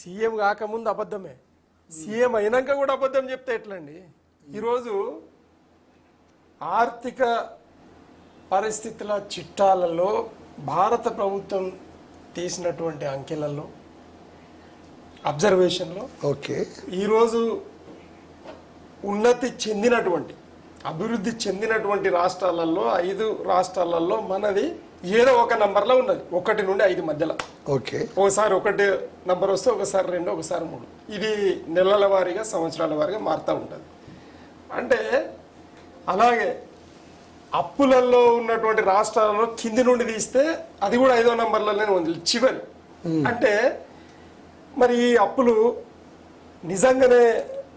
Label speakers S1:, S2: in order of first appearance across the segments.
S1: CM కాకముందు అబద్ధమే, CM అయినాక కూడా అబద్ధం చెప్తే ఎట్లండి? ఈరోజు ఆర్థిక పరిస్థితుల చిట్టాలలో భారత ప్రభుత్వం తీసినటువంటి అంకెలలో అబ్జర్వేషన్లో ఈరోజు ఉన్నతి చెందినటువంటి అభివృద్ధి చెందినటువంటి రాష్ట్రాలలో 5 రాష్ట్రాలలో మనది ఏదో ఒక నంబర్లో ఉన్నది, 1 నుండి 5 మధ్యలో. ఒకసారి 1 నంబర్ వస్తే ఒకసారి 2, ఒకసారి 3. ఇది నెలల వారీగా సంవత్సరాల వారీగా మారుతూ ఉంటుంది. అంటే అలాగే అప్పులలో ఉన్నటువంటి రాష్ట్రాలలో కింది నుండి తీస్తే అది కూడా 5వ నంబర్లనే ఉంది చివరి. అంటే మరి ఈ అప్పులు నిజంగానే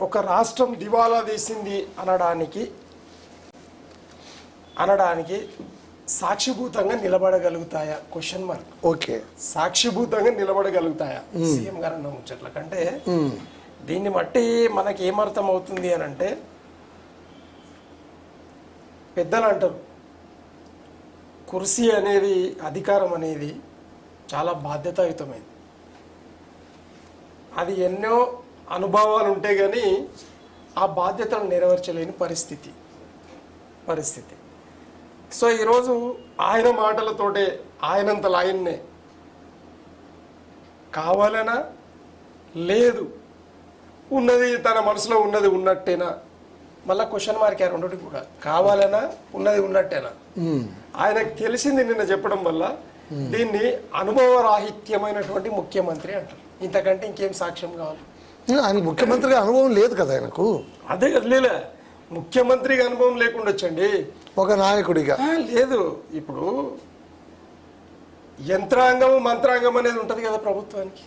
S1: ఒక రాష్ట్రం దివాలా తీసింది అనడానికి సాక్షిభూతంగా నిలబడగలుగుతాయా? Question mark. సాక్షిభూతంగా నిలబడగలుగుతాయా సీఎం గారు అన్న ముచ్చట్ల కంటే? దీన్ని బట్టి మనకి ఏమర్థం అవుతుంది అని అంటే, పెద్దలు అంటారు కుర్సీ అనేది, అధికారం అనేది చాలా బాధ్యతాయుతమైంది. అది ఎన్నో అనుభవాలు ఉంటే కానీ ఆ బాధ్యతలు నెరవేర్చలేని పరిస్థితి. సో ఈరోజు ఆయన మాటలతోటే ఆయనంతలో ఆయన్నే కావాలనా లేదు ఉన్నది తన మనసులో ఉన్నది ఉన్నట్టేనా, మళ్ళీ క్వశ్చన్ మార్క్ రెండుటి కూడా కావాలనా ఉన్నది ఉన్నట్టేనా. ఆయనకు తెలిసింది నిన్న చెప్పడం వల్ల దీన్ని అనుభవరాహిత్యమైనటువంటి ముఖ్యమంత్రి అంటారు. ఇంతకంటే ఇంకేం సాక్ష్యం కావాలి?
S2: ఆయన ముఖ్యమంత్రిగా అనుభవం లేదు కదా ఆయనకు.
S1: అదే కదా, ముఖ్యమంత్రిగా అనుభవం లేకుండా వచ్చండి,
S2: ఒక నాయకుడిగా
S1: లేదు. ఇప్పుడు యంత్రాంగం మంత్రాంగం అనేది ఉంటది కదా ప్రభుత్వానికి.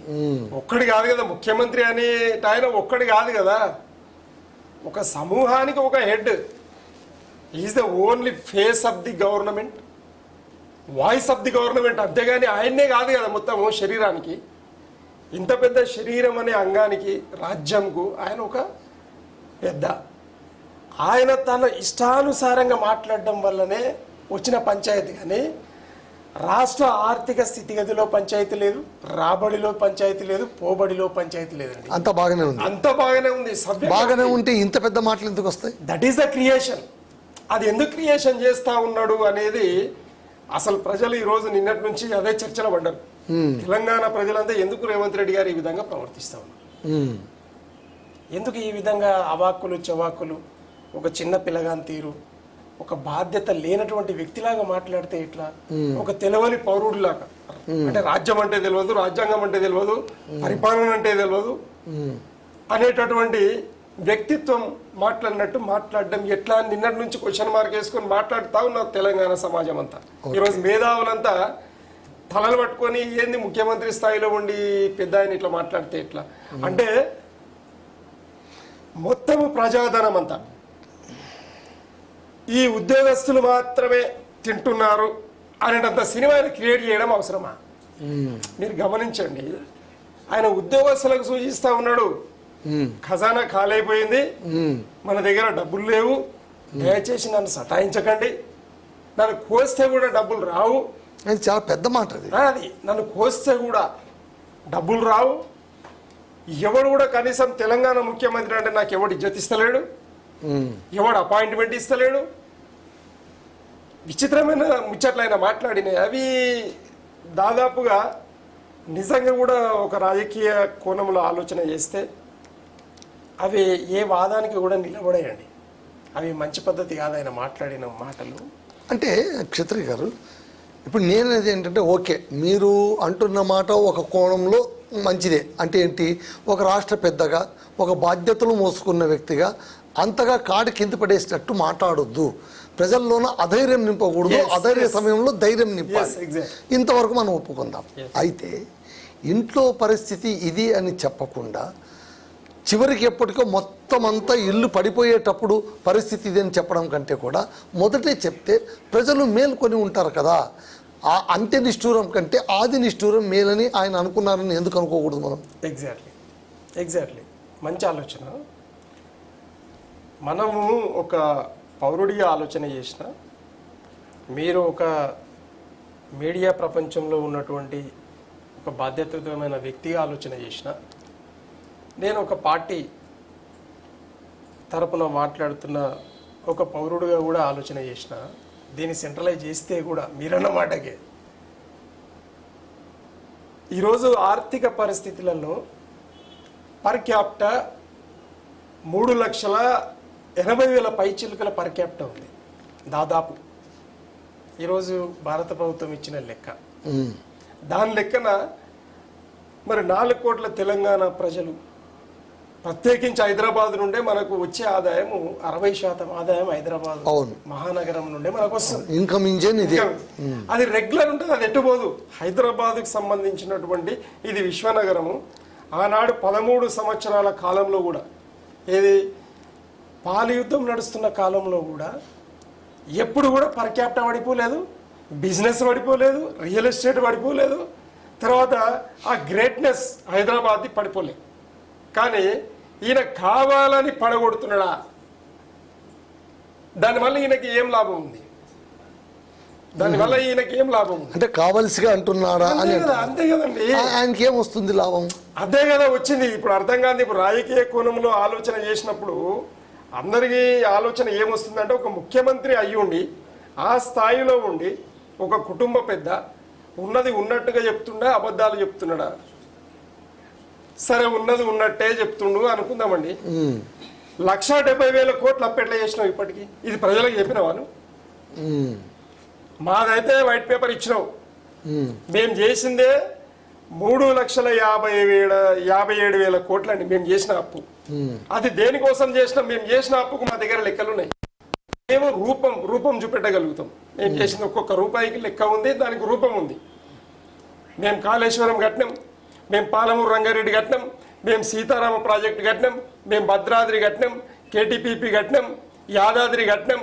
S1: ఒక్కడి కాదు కదా ముఖ్యమంత్రి అని, ఆయన ఒక్కడి కాదు కదా, ఒక సమూహానికి ఒక head. Is the only face of the government, voice of the government. అంతేగాని ఆయన్నే కాదు కదా మొత్తం శరీరానికి. ఇంత పెద్ద శరీరం అనే అంగానికి, రాజ్యంకు ఆయన ఒక పెద్ద. ఆయన తన ఇష్టానుసారంగా మాట్లాడడం వల్లనే వచ్చిన పంచాయతీ. కానీ రాష్ట్ర ఆర్థిక స్థితిగతిలో పంచాయతీ లేదు, రాబడిలో పంచాయతీ లేదు, పోబడిలో పంచాయతీ లేదండి.
S2: అంత బాగానే ఉంది,
S1: అంత బాగానే ఉంది.
S2: బాగానే ఉంటే ఇంత పెద్ద మాటలు ఎందుకు వస్తాయి?
S1: That is the creation. అది ఎందుకు క్రియేషన్ చేస్తా ఉన్నాడు అనేది అసలు ప్రజలు ఈ రోజు నిన్నటి నుంచి అదే చర్చలో పడ్డారు. తెలంగాణ ప్రజలంతా ఎందుకు రేవంత్ రెడ్డి గారు ఈ విధంగా ప్రవర్తిస్తా ఉన్నారు, ఎందుకు ఈ విధంగా అవాక్కులు చవాక్కులు, ఒక చిన్న పిల్లగాని తీరు, ఒక బాధ్యత లేనటువంటి వ్యక్తిలాగా మాట్లాడితే ఎట్లా? ఒక తెలవని పౌరుడిలాగా, అంటే రాజ్యం అంటే తెలియదు, రాజ్యాంగం అంటే తెలియదు, పరిపాలన అంటే తెలియదు అనేటటువంటి వ్యక్తిత్వం మాట్లాడినట్టు మాట్లాడడం ఎట్లా? నిన్నటి నుంచి క్వశ్చన్ మార్క్ వేసుకొని మాట్లాడుతూ ఉన్నారు తెలంగాణ సమాజం అంతా. ఈరోజు మేధావులంతా తలలు పట్టుకొని ఏంది ముఖ్యమంత్రి స్థాయిలో ఉండి పెద్ద ఆయన ఇట్లా మాట్లాడితే ఎట్లా? అంటే మొత్తము ప్రజాధనం అంతా ఈ ఉద్యోగస్తులు మాత్రమే తింటున్నారు అనేటంత సినిమాని క్రియేట్ చేయడం అవసరమా? మీరు గమనించండి, ఆయన ఉద్యోగస్తులకు సూచిస్తా ఉన్నాడు, ఖజానా ఖాళైపోయింది, మన దగ్గర డబ్బులు లేవు, దయచేసి నన్ను సతాయించకండి, నన్ను కోస్తే కూడా డబ్బులు రావు.
S2: అది చాలా పెద్ద మాట.
S1: అది నన్ను కోస్తే కూడా డబ్బులు రావు. ఎవడు కూడా కనీసం తెలంగాణ ముఖ్యమంత్రి అంటే నాకు ఎవడు ఇజ్జత్ ఇస్తలేడు, ఎవడు అపాయింట్మెంట్ ఇస్తలేడు. విచిత్రమైన ముచ్చట్లు ఆయన మాట్లాడినాయి. అవి దాదాపుగా నిజంగా కూడా ఒక రాజకీయ కోణంలో ఆలోచన చేస్తే అవి ఏ వాదానికి కూడా నిలబడేయండి. అవి మంచి పద్ధతి కాదు ఆయన మాట్లాడిన మాటలు.
S2: అంటే క్షత్రియ గారు, ఇప్పుడు నేనేది ఏంటంటే, ఓకే మీరు అంటున్న మాట ఒక కోణంలో మంచిదే. అంటే ఏంటి, ఒక రాష్ట్ర పెద్దగా, ఒక బాధ్యతలు మోసుకున్న వ్యక్తిగా అంతగా కాడి కింద పడేసినట్టు మాట్లాడొద్దు, ప్రజల్లోన అధైర్యం నింపకూడదు, అధైర్య సమయంలో ధైర్యం నింపాలి, ఇంతవరకు మనం ఒప్పుకుందాం. అయితే ఇంట్లో పరిస్థితి ఇది అని చెప్పకుండా చివరికి ఎప్పటికో మొత్తం అంతా ఇల్లు పడిపోయేటప్పుడు పరిస్థితి ఇది అని చెప్పడం కంటే కూడా మొదటే చెప్తే ప్రజలు మేల్కొని ఉంటారు కదా. ఆ అంత్య నిష్ఠూరం కంటే ఆది నిష్ఠూరం మేలని ఆయన అనుకున్నారని ఎందుకు అనుకోకూడదు మనం?
S1: ఎగ్జాక్ట్లీ మంచి ఆలోచన. మనము ఒక పౌరుడిగా ఆలోచన చేసిన, మీరు ఒక మీడియా ప్రపంచంలో ఉన్నటువంటి ఒక బాధ్యతాయుతమైన వ్యక్తిగా ఆలోచన చేసిన, నేను ఒక పార్టీ తరపున మాట్లాడుతున్న ఒక పౌరుడుగా కూడా ఆలోచన చేసిన, దీన్ని సెంట్రలైజ్ చేస్తే కూడా మీరన్న మాటకే ఈరోజు ఆర్థిక పరిస్థితులలో పర్ క్యాపిటా 3,80,000 పైచిలుకల పర్ క్యాపిటా ఉంది దాదాపు. ఈరోజు భారత ప్రభుత్వం ఇచ్చిన లెక్క. దాని లెక్కన మరి 4 కోట్ల తెలంగాణ ప్రజలు, ప్రత్యేకించి హైదరాబాద్ నుండే మనకు వచ్చే ఆదాయము 60% ఆదాయం హైదరాబాద్ మహానగరం నుండే మనకు వస్తుంది.
S2: ఇన్కమ్ ఇంజన్ ఇది.
S1: అది రెగ్యులర్ ఉంటుంది, అది ఎట్టుపోదు. హైదరాబాద్కి సంబంధించినటువంటి ఇది విశ్వనగరము. ఆనాడు 13 సంవత్సరాల కాలంలో కూడా, ఏది పాల యుద్ధం నడుస్తున్న కాలంలో కూడా ఎప్పుడు కూడా పర్ క్యాపిటా పడిపోలేదు, బిజినెస్ పడిపోలేదు, రియల్ ఎస్టేట్ పడిపోలేదు, తర్వాత ఆ గ్రేట్నెస్ హైదరాబాద్ది పడిపోలేదు. కానీ ఈయన కావాలని పడగొడుతున్నాడా? దానివల్ల ఈయనకి ఏం లాభం ఉంది? దానివల్ల ఈయనకి ఏం లాభం ఉంది?
S2: అంటే కావలసిగా అంటున్నాడా అని.
S1: అంతే కదండి.
S2: ఆయనకి ఏం వస్తుంది లాభం?
S1: అదే కదా వచ్చింది. ఇప్పుడు అర్థం కాదు. ఇప్పుడు రాజకీయ కోణంలో ఆలోచన చేసినప్పుడు అందరికీ ఆలోచన ఏమొస్తుందంటే, ఒక ముఖ్యమంత్రి అయ్యుండి ఆ స్థాయిలో ఉండి ఒక కుటుంబ పెద్ద ఉన్నది ఉన్నట్టుగా చెప్తుండా, అబద్ధాలు చెప్తున్నాడా? సరే, ఉన్నది ఉన్నట్టే చెప్తుండు అనుకుందామండి. 1,70,000 కోట్లు అప్పెట్లా చేసినావు ఇప్పటికీ? ఇది ప్రజలకు చెప్పినవాను? మాదైతే వైట్ పేపర్ ఇచ్చినావు. మేము చేసిందే 3,57,000 కోట్లండి మేము చేసిన అప్పు. అది దేనికోసం చేసినాం? మేము చేసిన అప్పుకు మా దగ్గర లెక్కలు ఉన్నాయి. మేము రూపం చూపెట్టగలుగుతాం. మేము చేసిన ఒక్కొక్క రూపాయికి లెక్క ఉంది, దానికి రూపం ఉంది. మేము కాళేశ్వరం కట్టినాం, మేము పాలమూరు రంగారెడ్డి కట్టినాం, మేము సీతారామ ప్రాజెక్టు కట్టినాం, మేము భద్రాద్రి కట్టినాం, కేటీపీపీ కట్టినాం, యాదాద్రి కట్టినాం,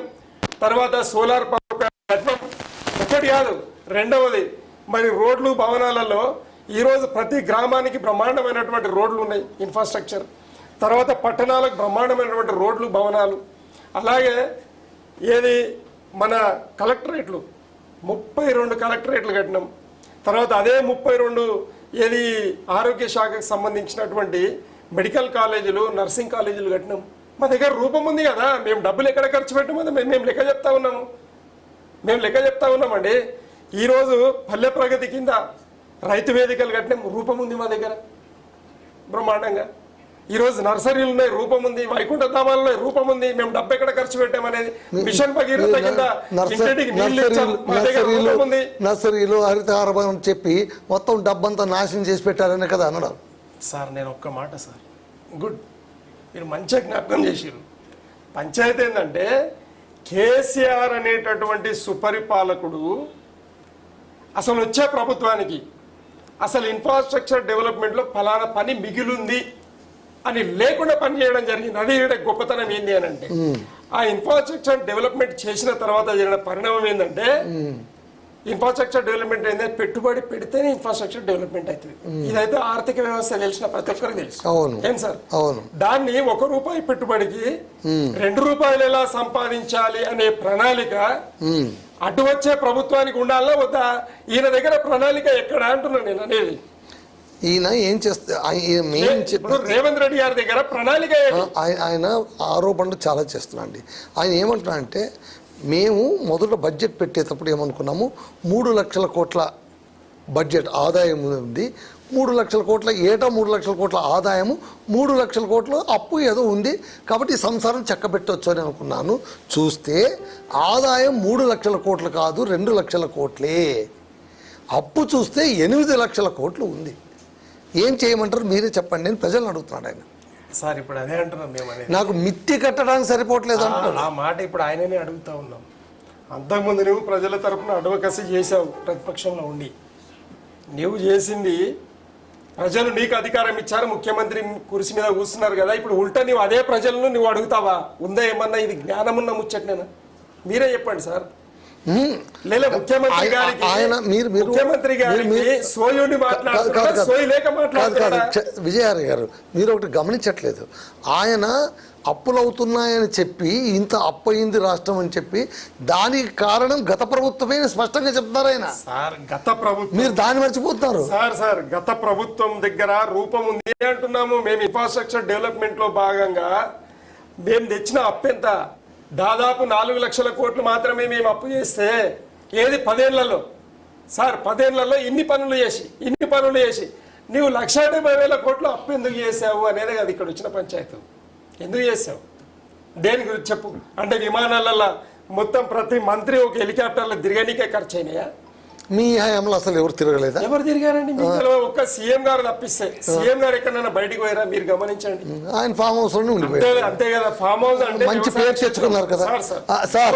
S1: తర్వాత సోలార్ పవర్ ప్లాంట్ కట్టినాం. ఒకటి కాదు, రెండవది మరి రోడ్లు భవనాలలో ఈరోజు ప్రతి గ్రామానికి బ్రహ్మాండమైనటువంటి రోడ్లు ఉన్నాయి, ఇన్ఫ్రాస్ట్రక్చర్. తర్వాత పట్టణాలకు బ్రహ్మాండమైనటువంటి రోడ్లు భవనాలు. అలాగే ఏది మన కలెక్టరేట్లు 32 కలెక్టరేట్లు కట్టినాం. తర్వాత అదే 32 ఏది ఆరోగ్య శాఖకు సంబంధించినటువంటి మెడికల్ కాలేజీలు, నర్సింగ్ కాలేజీలు కట్టినాం. మా దగ్గర రూపం ఉంది కదా. మేము డబ్బులు ఎక్కడ ఖర్చు పెట్టామో మేము లెక్క చెప్తా ఉన్నామండి. ఈరోజు పల్లె ప్రగతి కింద రైతు వేదికలు కట్టినాం, రూపం ఉంది మా దగ్గర బ్రహ్మాండంగా. ఈరోజు నర్సరీలు ఉన్నాయి, రూపం ఉంది. వైకుంఠ ధామాలు ఉన్నాయి, రూపం ఉంది. మేము డబ్బు ఎక్కడ ఖర్చు పెట్టామనేది మిషన్ భగీరథ కింద ఇంటికి నీళ్లు ఇచ్చాం, మా దగ్గర రూపం ఉంది.
S2: నర్సరీలు హరితహారం అని చెప్పి మొత్తం డబ్బంతా నాశనం చేసి పెట్టారనే కదా అనడం.
S1: సార్ నేను ఒక్క మాట సార్, గుడ్, మీరు మంచిగా జ్ఞాపకం చేసిరు. పంచాయతీ ఏంటంటే, కేసీఆర్ అనేటటువంటి సుపరిపాలకుడు అసలు వచ్చే ప్రభుత్వానికి అసలు ఇన్ఫ్రాస్ట్రక్చర్ డెవలప్మెంట్లో ఫలానా పని మిగిలింది అని లేకుండా పని చేయడం జరిగింది. అది గొప్పతనం ఏంది అని అంటే, ఆ ఇన్ఫ్రాస్ట్రక్చర్ డెవలప్మెంట్ చేసిన తర్వాత జరిగిన పరిణామం ఏంటంటే, ఇన్ఫ్రాస్ట్రక్చర్ డెవలప్మెంట్ ఏంటంటే పెట్టుబడి పెడితేనే ఇన్ఫ్రాస్ట్రక్చర్ డెవలప్మెంట్ అవుతుంది. ఇదైతే ఆర్థిక వ్యవస్థ తెలిసిన ప్రతి ఒక్కరికి తెలుసు. ఏం సార్? దాన్ని 1 రూపాయి పెట్టుబడికి 2 రూపాయలు ఎలా సంపాదించాలి అనే ప్రణాళిక అటు వచ్చే ప్రభుత్వానికి ఉండాలా వద్దా? ఈయన దగ్గర ప్రణాళిక ఎక్కడ అంటున్నాను నేను అనేది.
S2: ఈయన ఏం చేస్తే
S1: రేవంత్ రెడ్డి గారి దగ్గర ప్రణాళిక,
S2: ఆయన ఆరోపణలు చాలా చేస్తున్నాండి. ఆయన ఏమంటున్నా అంటే, మేము మొదట బడ్జెట్ పెట్టేటప్పుడు ఏమనుకున్నాము, 3 లక్షల కోట్ల బడ్జెట్ ఆదాయం ఉంది, 3 లక్షల కోట్ల ఏటా 3 లక్షల కోట్ల ఆదాయము, 3 లక్షల కోట్ల అప్పు ఏదో ఉంది, కాబట్టి ఈ సంసారం చక్కబెట్టవచ్చు అని అనుకున్నాను. చూస్తే ఆదాయం 3 లక్షల కోట్లు కాదు, 2 లక్షల కోట్లే. అప్పు చూస్తే 8 లక్షల కోట్లు ఉంది. ఏం చేయమంటారు మీరే చెప్పండి, నేను ప్రజలను అడుగుతున్నాడు ఆయన.
S1: సార్ ఇప్పుడు అదే అంటున్నాం మేము,
S2: నాకు మిత్తి కట్టడానికి సరిపోవట్లేదు అంటున్నాను.
S1: ఆ మాట ఇప్పుడు ఆయననే అడుగుతా ఉన్నాం. అంతకుముందు నువ్వు ప్రజల తరఫున అడ్వకసీ చేసావు ప్రతిపక్షంలో ఉండి. నువ్వు చేసింది, ప్రజలు నీకు అధికారం ఇచ్చారు, ముఖ్యమంత్రి కుర్చీ మీద కూర్చున్నారు కదా, ఇప్పుడు ఉల్టా నువ్వు అదే ప్రజలను నువ్వు అడుగుతావా? ఉందా ఏమన్నా ఇది జ్ఞానమున్న ముచ్చట్నేనా? మీరే చెప్పండి సార్. లేదా ముఖ్యమంత్రి గారికి సోయుని
S2: విజయహారి గారు, మీరు ఒకటి గమనించట్లేదు. ఆయన అప్పులు అవుతున్నాయని చెప్పి ఇంత అప్పు అయింది రాష్ట్రం అని చెప్పి దానికి కారణం గత ప్రభుత్వమే స్పష్టంగా చెప్తారు ఆయన.
S1: సార్ గత ప్రభుత్వం
S2: మీరు దాన్ని మర్చిపోతున్నారు.
S1: సార్ గత ప్రభుత్వం దగ్గర రూపం ఉంది అంటున్నాము. మేము ఇన్ఫ్రాస్ట్రక్చర్ డెవలప్మెంట్ లో భాగంగా మేము తెచ్చిన అప్పు ఎంత? దాదాపు 4 లక్షల కోట్లు మాత్రమే మేము అప్పు చేస్తే ఏది 10 ఏళ్లలో సార్ 10 ఏళ్లలో ఇన్ని పనులు చేసి నీవు 1,70,000 కోట్లు అప్పు ఎందుకు చేసావు అనేది కదా ఇక్కడ వచ్చిన పంచాయతీ. ఎందుకు చేసావు? దేని గురించి చెప్పు. అంటే విమానాలలో మొత్తం ప్రతి మంత్రి ఒక హెలికాప్టర్లో తిరగనీకే ఖర్చు అయినాయా?
S2: మీ హయాంలో అసలు ఎవరు తిరగలేదా?
S1: ఎవరు తిరిగారండి? మీకు ఒక్క సీఎం గారు తప్పిస్తే సీఎం గారు ఎక్కడైనా బయటికి పోయారా? మీరు గమనించండి.
S2: ఆయన ఫామ్ హౌస్ లోనే ఉండిపోయారు.
S1: అంతే కదా. ఫామ్ హౌస్ అంటే
S2: మంచి పేరు తెచ్చుకున్నారు కదా సార్.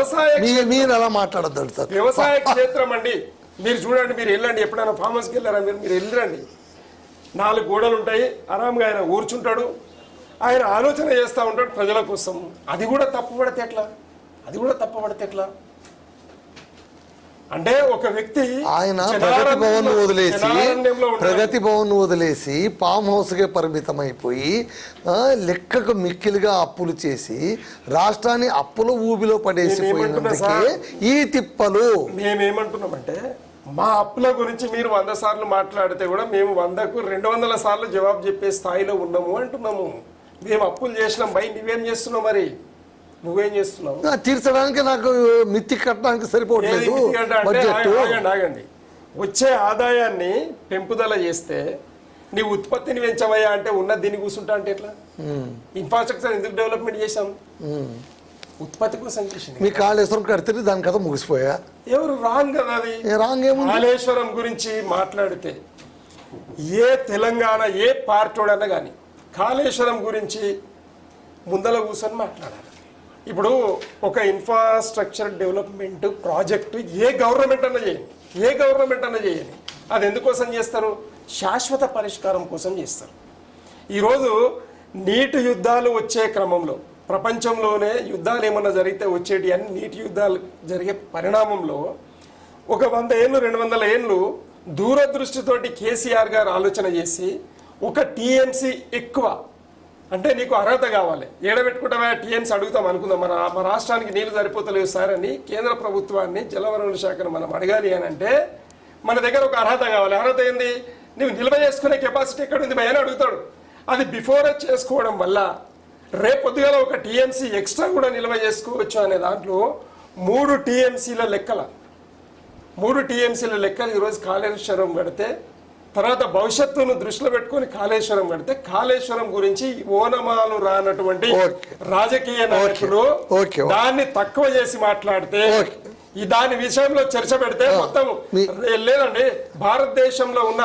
S2: మీరు అలా మాట్లాడద్దు సార్.
S1: వ్యవసాయ క్షేత్రం అండి. మీరు చూడండి, మీరు వెళ్ళండి, ఎప్పుడైనా ఫామ్ హౌస్కి వెళ్ళారా? మీరు వెళ్ళండి. 4 గోడలు ఉంటాయి, ఆరాంగా ఆయన కూర్చుంటాడు, ఆయన ఆలోచన చేస్తూ ఉంటాడు ప్రజల కోసం. అది కూడా తప్పుపడితే ఎట్లా? అంటే ఒక వ్యక్తి
S2: ఆయన ప్రగతి భవన్ వదిలేసి ఫామ్ హౌస్కే పరిమితం అయిపోయి లెక్కకు మిక్కిలిగా అప్పులు చేసి రాష్ట్రాన్ని అప్పుల ఊబిలో పడేసిపోయినందుకే ఈ తిప్పలు.
S1: మేమేమంటున్నామంటే మా అప్పుల గురించి మీరు 100 సార్లు మాట్లాడితే కూడా మేము 100కు 200 సార్లు జవాబు చెప్పే స్థాయిలో ఉన్నాము అంటున్నాము. మేము అప్పులు చేసినాం బై, నువ్వేం చేస్తున్నావు? మరి నువ్వేం చేస్తున్నావు?
S2: తీర్చడానికి నాకు మిత్తి కట్టడానికి సరిపోవట్లేదు.
S1: ఆగండి. వచ్చే ఆదాయాన్ని పెంపుదల చేస్తే నీ ఉత్పత్తిని పెంచవయ్యా అంటే ఉన్న దీన్ని కూర్చుంటా అంటే ఎట్లా? ఇన్ఫ్రాస్ట్రక్చర్ ఎందుకు డెవలప్మెంట్ చేశాం? ఉత్పత్తి కోసం చేసింది.
S2: మీ కాళేశ్వరం కడితే దాని కథ ముగిసిపోయా?
S1: ఎవరు రాంగ్ కదా అది.
S2: రాంగ్ ఏమో.
S1: కాళేశ్వరం గురించి మాట్లాడితే ఏ తెలంగాణ ఏ పార్టీడన్నా కానీ కాళేశ్వరం గురించి ముందల కూర్చొని మాట్లాడాలి. ఇప్పుడు ఒక ఇన్ఫ్రాస్ట్రక్చర్ డెవలప్మెంట్ ప్రాజెక్టు ఏ గవర్నమెంట్ అన్నా చేయండి, అది ఎందుకోసం చేస్తారు? శాశ్వత పరిష్కారం కోసం చేస్తారు. ఈరోజు నీటి యుద్ధాలు వచ్చే క్రమంలో ప్రపంచంలోనే యుద్ధాలు ఏమన్నా జరిగితే వచ్చేటి అన్ని నీటి యుద్ధాలు జరిగే పరిణామంలో ఒక 100 ఏళ్ళు 200 ఏళ్ళు దూరదృష్టితోటి కేసీఆర్ గారు ఆలోచన చేసి ఒక టీఎంసీ ఎక్కువ అంటే నీకు అర్హత కావాలి, ఏడబెట్టుకుంటావా టీఎంసీ అడుగుతాం అనుకుందాం. మన రాష్ట్రానికి నీళ్లు సరిపోతలేవు సార్ అని కేంద్ర ప్రభుత్వాన్ని జలవనరుల శాఖను మనం అడగాలి అని అంటే మన దగ్గర ఒక అర్హత కావాలి. అర్హత ఏంది? నువ్వు నిల్వ చేసుకునే కెపాసిటీ ఎక్కడ ఉంది భయ అని అడుగుతాడు. అది బిఫోర్ చేసుకోవడం వల్ల రేపు పొద్దుగాల ఒక టీఎంసీ ఎక్స్ట్రా కూడా నిల్వ చేసుకోవచ్చు అనే దాంట్లో 3 టీఎంసీల లెక్కలు ఈరోజు కాళేశ్వరం కడితే, తర్వాత భవిష్యత్తును దృష్టిలో పెట్టుకుని కాళేశ్వరం కడితే కాళేశ్వరం గురించి ఓనమాలు రానటువంటి రాజకీయ నాయకులు దాన్ని తక్కువ చేసి మాట్లాడితే, దాని విషయంలో చర్చ పెడితే మొత్తం లేదండి భారతదేశంలో ఉన్న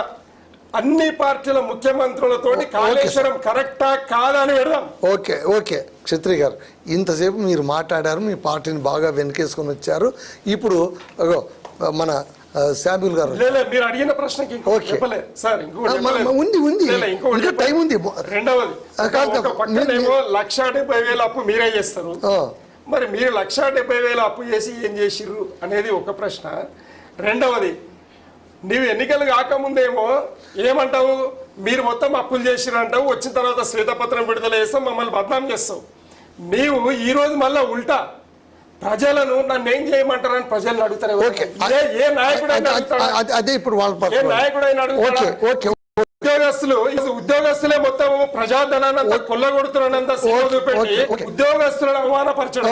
S1: అన్ని పార్టీల ముఖ్యమంత్రులతోటి కాళేశ్వరం కరెక్టా కాదా అని పెడదాం.
S2: ఓకే క్షత్రి గారు, ఇంతసేపు మీరు మాట్లాడారు, మీ పార్టీని బాగా వెనకేసుకొని వచ్చారు. ఇప్పుడు మన శామ్యూల్ గారు
S1: మీరు అడిగిన ప్రశ్నకి
S2: ఉంది టైం ఉంది.
S1: రెండవది, 1,70,000 అప్పు మీరే చేస్తారు. మరి మీరు 1,70,000 అప్పు చేసి ఏం చేసిర్రు అనేది ఒక ప్రశ్న. రెండవది, నీవు ఎన్నికలు కాకముందేమో ఏమంటావు? మీరు మొత్తం అప్పులు చేసిర్రు అంటావు, వచ్చిన తర్వాత శ్వేతపత్రం విడుదల చేస్తాం, మమ్మల్ని బద్నాం చేస్తావు. నీవు ఈ రోజు మళ్ళా ఉల్టా ప్రజలను నన్ను ఏం చేయమంటారని ప్రజలను అడుగుతారు. ఏ నాయకుడైనా
S2: అదే ఇప్పుడు
S1: ఏ నాయకుడైనా అడుగుతారు. ఉద్యోగస్తులే మొత్తం ప్రజాధనాన్ని కొల్లగొడుతున్నంత చూపెట్టి ఉద్యోగస్తులను అవమానపరచడం.